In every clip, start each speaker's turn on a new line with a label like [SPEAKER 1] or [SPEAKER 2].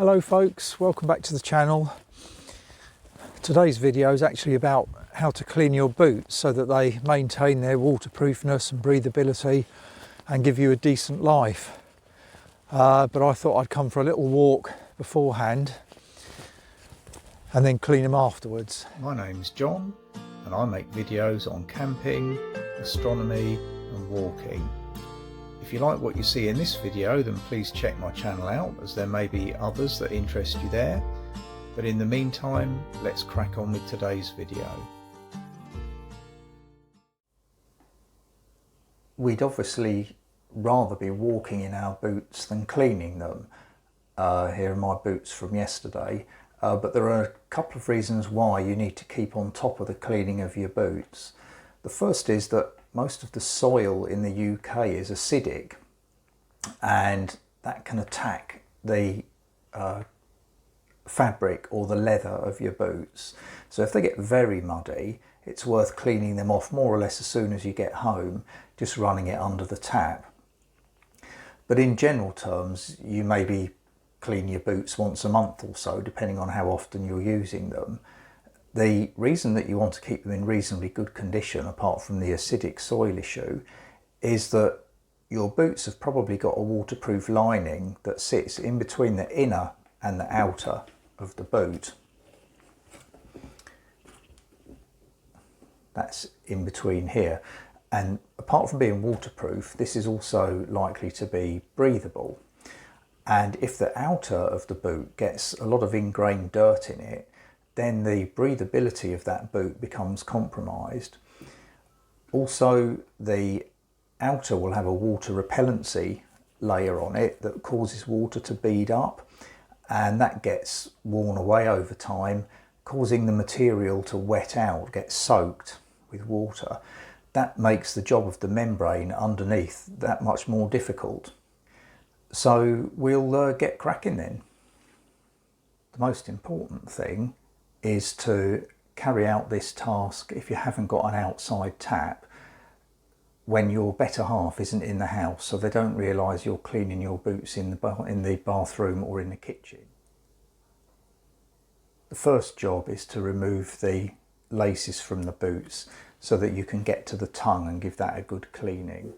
[SPEAKER 1] Hello folks, welcome back to the channel. Today's video is actually about how to clean your boots so that they maintain their waterproofness and breathability and give you a decent life. But I thought I'd come for a little walk beforehand and then clean them afterwards.
[SPEAKER 2] My name's John and I make videos on camping, astronomy and walking. If you like what you see in this video, then please check my channel out, as there may be others that interest you there. But in the meantime, let's crack on with today's video.
[SPEAKER 3] We'd obviously rather be walking in our boots than cleaning them. Here are my boots from yesterday, but there are a couple of reasons why you need to keep on top of the cleaning of your boots. The first is that most of the soil in the UK is acidic, and that can attack the fabric or the leather of your boots. So if they get very muddy, it's worth cleaning them off more or less as soon as you get home, just running it under the tap. But in general terms, you maybe clean your boots once a month or so, depending on how often you're using them. The reason that you want to keep them in reasonably good condition, apart from the acidic soil issue, is that your boots have probably got a waterproof lining that sits in between the inner and the outer of the boot. That's in between here. And apart from being waterproof, this is also likely to be breathable. And if the outer of the boot gets a lot of ingrained dirt in it, then the breathability of that boot becomes compromised. Also, the outer will have a water repellency layer on it that causes water to bead up, and that gets worn away over time, causing the material to wet out, get soaked with water. That makes the job of the membrane underneath that much more difficult. So we'll get cracking then. The most important thing is to carry out this task if you haven't got an outside tap when your better half isn't in the house, so they don't realise you're cleaning your boots in the bathroom or in the kitchen. The first job is to remove the laces from the boots so that you can get to the tongue and give that a good cleaning.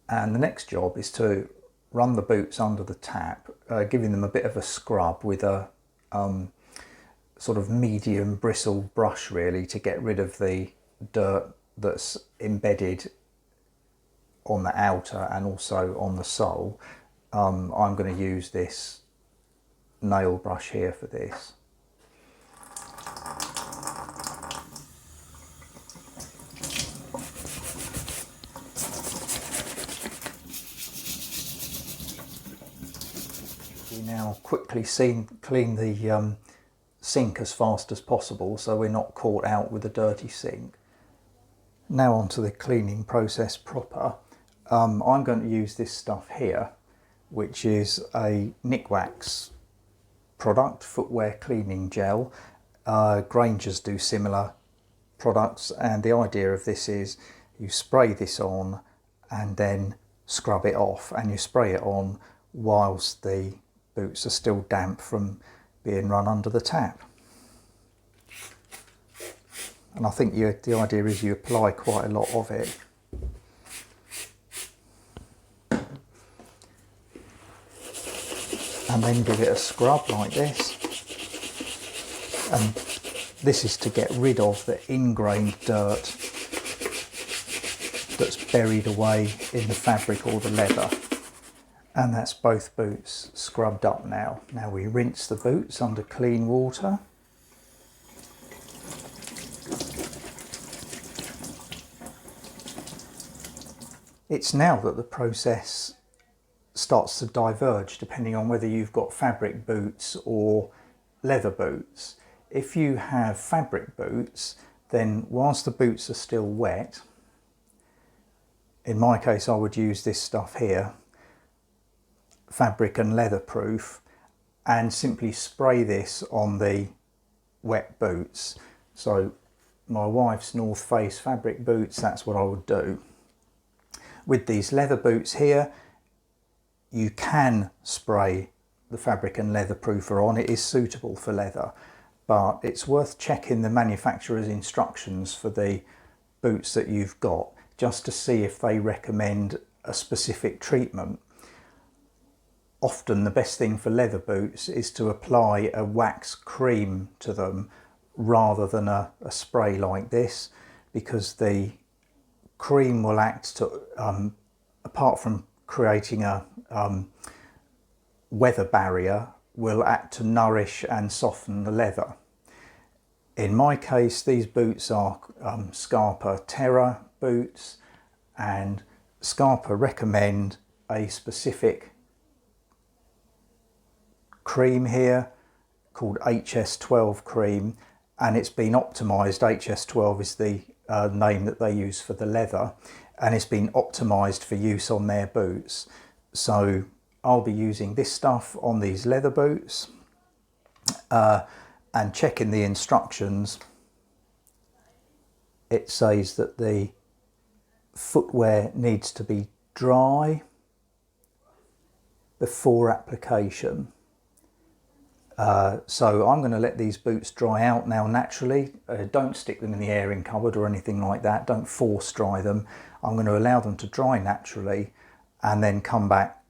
[SPEAKER 3] And the next job is to run the boots under the tap, giving them a bit of a scrub with a sort of medium bristle brush, really, to get rid of the dirt that's embedded on the outer and also on the sole. I'm going to use this nail brush here for this. We now quickly clean the sink as fast as possible so we're not caught out with a dirty sink. Now onto the cleaning process proper. I'm going to use this stuff here, which is a Nikwax product, footwear cleaning gel. Grangers do similar products, and the idea of this is you spray this on and then scrub it off, and you spray it on whilst the boots are still damp from being run under the tap. And I think the idea is you apply quite a lot of it. And then give it a scrub like this. And this is to get rid of the ingrained dirt that's buried away in the fabric or the leather. And that's both boots scrubbed up now. Now we rinse the boots under clean water. It's now that the process starts to diverge depending on whether you've got fabric boots or leather boots. If you have fabric boots, then whilst the boots are still wet, in my case I would use this stuff here, fabric and leather proof, and simply spray this on the wet boots. So my wife's North Face fabric boots, that's what I would do. With these leather boots here, you can spray the fabric and leather proofer on. It is suitable for leather, but it's worth checking the manufacturer's instructions for the boots that you've got, just to see if they recommend a specific treatment. Often the best thing for leather boots is to apply a wax cream to them rather than a spray like this, because the cream will act to, apart from creating a weather barrier, will act to nourish and soften the leather. In my case, these boots are Scalper Terra boots, and Scalper recommend a specific cream here called HS12 cream, and it's been optimized. HS12 is the name that they use for the leather, and it's been optimized for use on their boots. So I'll be using this stuff on these leather boots, and checking the instructions. It says that the footwear needs to be dry before application. So I'm going to let these boots dry out now naturally. Don't stick them in the airing cupboard or anything like that. Don't force dry them. I'm going to allow them to dry naturally and then come back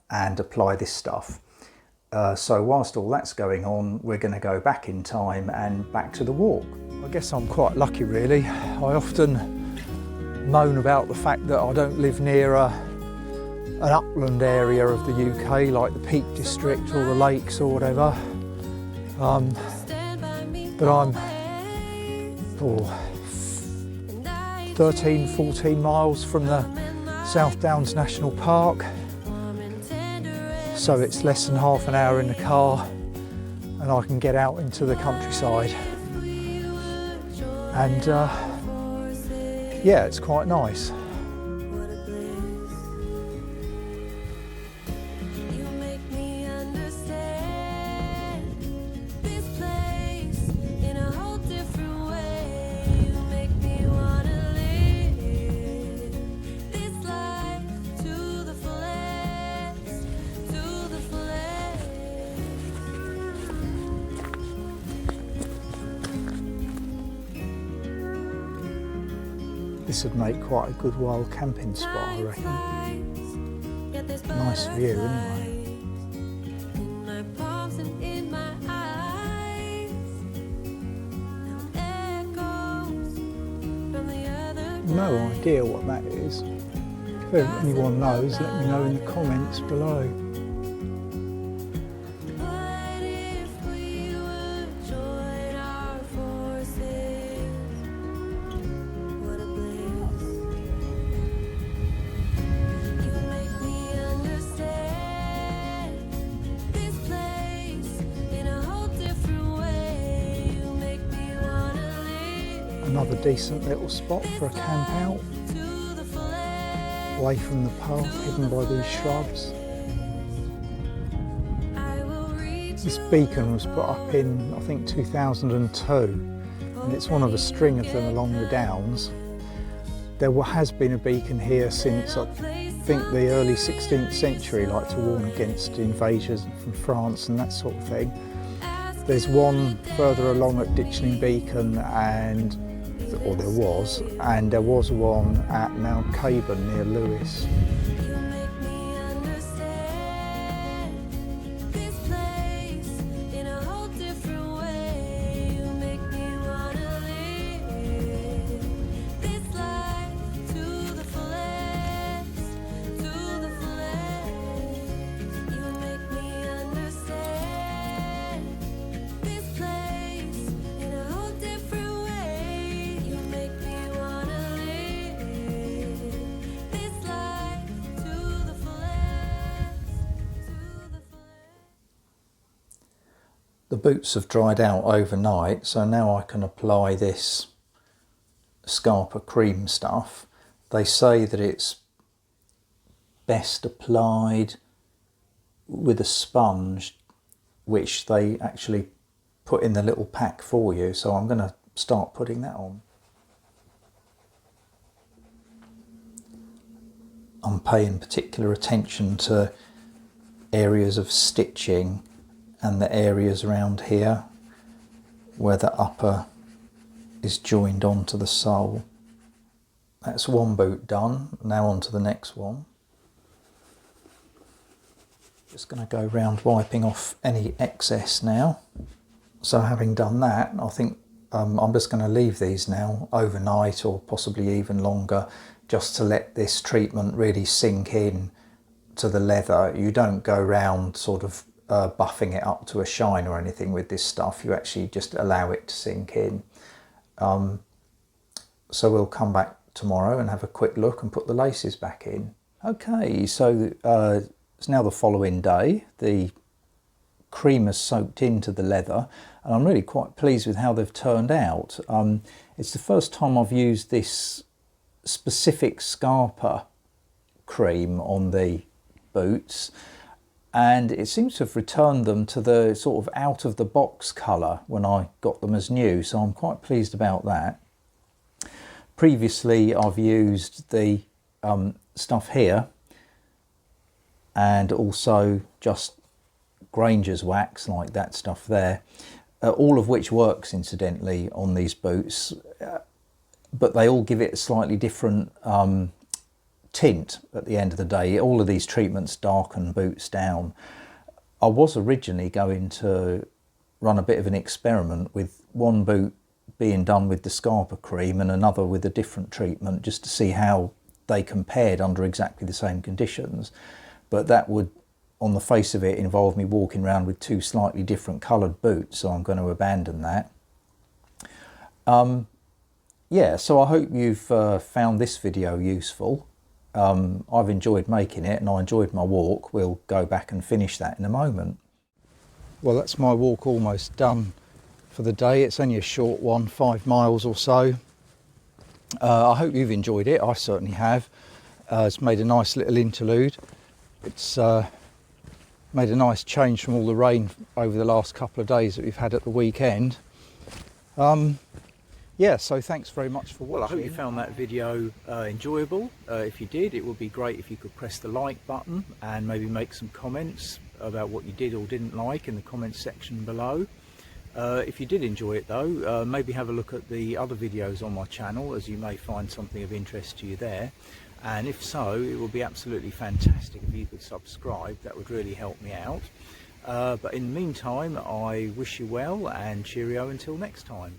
[SPEAKER 3] and apply this stuff. So whilst all that's going on, we're going to go back in time and back to the walk.
[SPEAKER 1] I guess I'm quite lucky really. I often moan about the fact that I don't live near an upland area of the UK, like the Peak District or the lakes or whatever. But I'm 13, 14 miles from the South Downs National Park. So it's less than half an hour in the car and I can get out into the countryside. And yeah, it's quite nice. This would make quite a good wild camping spot, I reckon. Nice view anyway. No idea what that is. If anyone knows, let me know in the comments below. Another decent little spot for a camp out, away from the path, hidden by these shrubs. This beacon was put up in, I think, 2002, and it's one of a string of them along the downs. There has been a beacon here since, I think, the early 16th century, like to warn against invasions from France and that sort of thing. There's one further along at Ditchling Beacon, or there was one at Mount Caburn near Lewes. The boots have dried out overnight, so now I can apply this Scalper cream stuff. They say that it's best applied with a sponge, which they actually put in the little pack for you, so I'm going to start putting that on.
[SPEAKER 3] I'm paying particular attention to areas of stitching and the areas around here where the upper is joined onto the sole. That's one boot done. Now on to the next one. Just going to go round wiping off any excess now. So having done that, I think I'm just going to leave these now overnight or possibly even longer, just to let this treatment really sink in to the leather. You don't go round sort of buffing it up to a shine or anything with this stuff. You actually just allow it to sink in. So we'll come back tomorrow and have a quick look and put the laces back in. Okay, so it's now the following day. The cream has soaked into the leather and I'm really quite pleased with how they've turned out. It's the first time I've used this specific Scalper cream on the boots, and it seems to have returned them to the sort of out of the box colour when I got them as new, so I'm quite pleased about that. Previously I've used the stuff here and also just Granger's wax, like that stuff there, all of which works incidentally on these boots, but they all give it a slightly different tint at the end of the day. All of these treatments darken boots down. I was originally going to run a bit of an experiment with one boot being done with the Scalper cream and another with a different treatment, just to see how they compared under exactly the same conditions, but that would, on the face of it, involve me walking around with two slightly different coloured boots, so I'm going to abandon that. Yeah, so I hope you've found this video useful. I've enjoyed making it and I enjoyed my walk. We'll go back and finish that in a moment.
[SPEAKER 1] Well, that's my walk almost done for the day. It's only a short one, 5 miles or so. I hope you've enjoyed it. I certainly have. It's made a nice little interlude. It's made a nice change from all the rain over the last couple of days that we've had at the weekend. Yeah, so thanks very much for watching.
[SPEAKER 2] Well, I hope you found that video enjoyable. If you did, it would be great if you could press the like button and maybe make some comments about what you did or didn't like in the comments section below. If you did enjoy it though, maybe have a look at the other videos on my channel, as you may find something of interest to you there. And if so, it would be absolutely fantastic if you could subscribe. That would really help me out. But in the meantime, I wish you well and cheerio until next time.